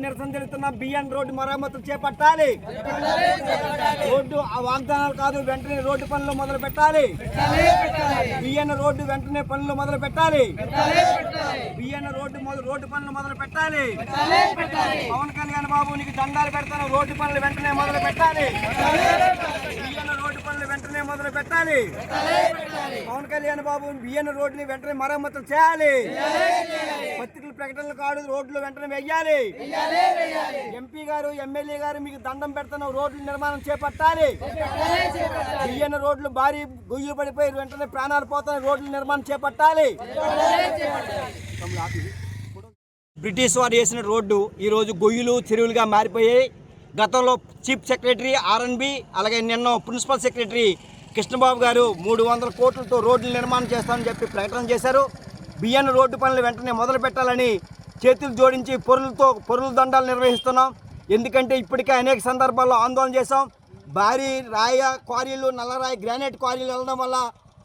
నిరసన తెలుస్తున్న B N road మరమ్మతులు చేపట్టాలి. రోడ్డు వాగ్దానాలు కాదు, వెంటనే రోడ్డు పనులు మొదలు పెట్టాలి. బిఎన్ రోడ్డు వెంటనే పనులు మొదలు పెట్టాలి. బిఎన్ రోడ్డు పనులు మొదలు పెట్టాలి. పవన్ కళ్యాణ్ బాబు నీకు దండాలు పెడతాను, రోడ్డు పనులు వెంటనే మొదలు పెట్టాలి. బిఎన్ రోడ్డు పనులు వెంటనే మొదలు పెట్టాలి. పవన్ కళ్యాణ్ బాబు బిఎన్ రోడ్డుని వెంటనే మరమ్మతులు చేయాలి. పత్రికలు ప్రకటనలు కాదు, రోడ్లు వెంటనే వెయ్యాలి. ఎంపీ గారు ఎమ్మెల్యే గారు మీకు దండం పెడతాను, రోడ్ల నిర్మాణం చేపట్టాలి. బియ్యన రోడ్లు భారీ గొయ్యలు పడిపోయి వెంటనే ప్రాణాలు పోతాయి, రోడ్ల నిర్మాణం చేపట్టాలి. బ్రిటిష్ వారు వేసిన రోడ్డు ఈరోజు గొయ్యలు చెరువులుగా మారిపోయాయి. గతంలో చీఫ్ సెక్రటరీ ఆర్ఎన్బి అలాగే నిన్న ప్రిన్సిపల్ సెక్రటరీ కృష్ణబాబు గారు 300 కోట్లతో రోడ్ల నిర్మాణం చేస్తామని చెప్పి ప్రకటన చేశారు. బియ్యన రోడ్డు పనులు వెంటనే మొదలు పెట్టాలని చేతులు జోడించి పొరుల దండాలు నిర్వహిస్తున్నాం. ఎందుకంటే ఇప్పటికే అనేక సందర్భాల్లో ఆందోళన చేశాం. భారీ రాయ క్వారీలు, నల్లరాయి గ్రానైట్ క్వారీలు వెళ్ళడం వల్ల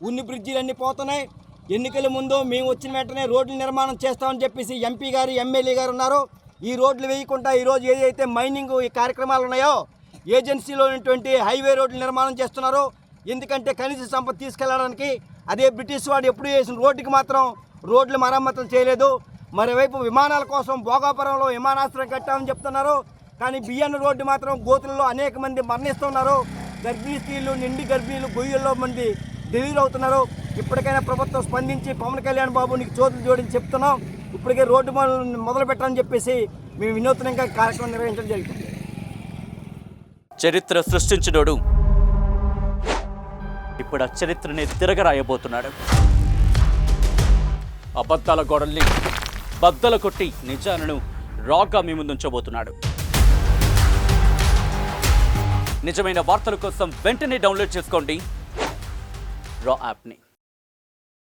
ఉన్ని బ్రిడ్జీలన్నీ పోతున్నాయి. ఎన్నికల ముందు మేము వచ్చిన వెంటనే రోడ్ల నిర్మాణం చేస్తామని చెప్పేసి ఎంపీ గారు ఎమ్మెల్యే గారు ఉన్నారు. ఈ రోడ్లు వేయకుండా ఈరోజు ఏదైతే మైనింగ్ ఈ కార్యక్రమాలు ఉన్నాయో ఏజెన్సీలో ఉన్నటువంటి హైవే రోడ్లు నిర్మాణం చేస్తున్నారు. ఎందుకంటే ఖనిజ సంపద తీసుకెళ్లడానికి. అదే బ్రిటిష్ వాడు ఎప్పుడు వేసిన రోడ్డుకి మాత్రం రోడ్లు మరమ్మతులు చేయలేదు. మరోవైపు విమానాల కోసం భోగాపురంలో విమానాశ్రయం కట్టామని చెప్తున్నారు. కానీ బియ్యన రోడ్డు మాత్రం గోతుల్లో అనేక మంది మరణిస్తున్నారు. గర్భిణీ స్త్రీలు, నిండి గర్భిణీలు గొయ్యల్లో మంది డెలివరీ అవుతున్నారు. ఇప్పటికైనా ప్రభుత్వం స్పందించి పవన్ కళ్యాణ్ బాబు నీకు చేతులు జోడించి చెప్తున్నాం, ఇప్పటికే రోడ్డు మొదలు పెట్టాలని చెప్పేసి మేము వినూత్నంగా కార్యక్రమం నిర్వహించడం జరుగుతుంది. చరిత్ర సృష్టించినోడు ఇప్పుడు ఆ చరిత్రని తిరగరాయబోతున్నాడు. అబద్ధాల గోడల్ని బద్దలు కొట్టి నిజాలను రాగా మీ ముందుంచబోతున్నాడు. నిజమైన వార్తల కోసం వెంటనే డౌన్లోడ్ చేసుకోండి రా యాప్ని.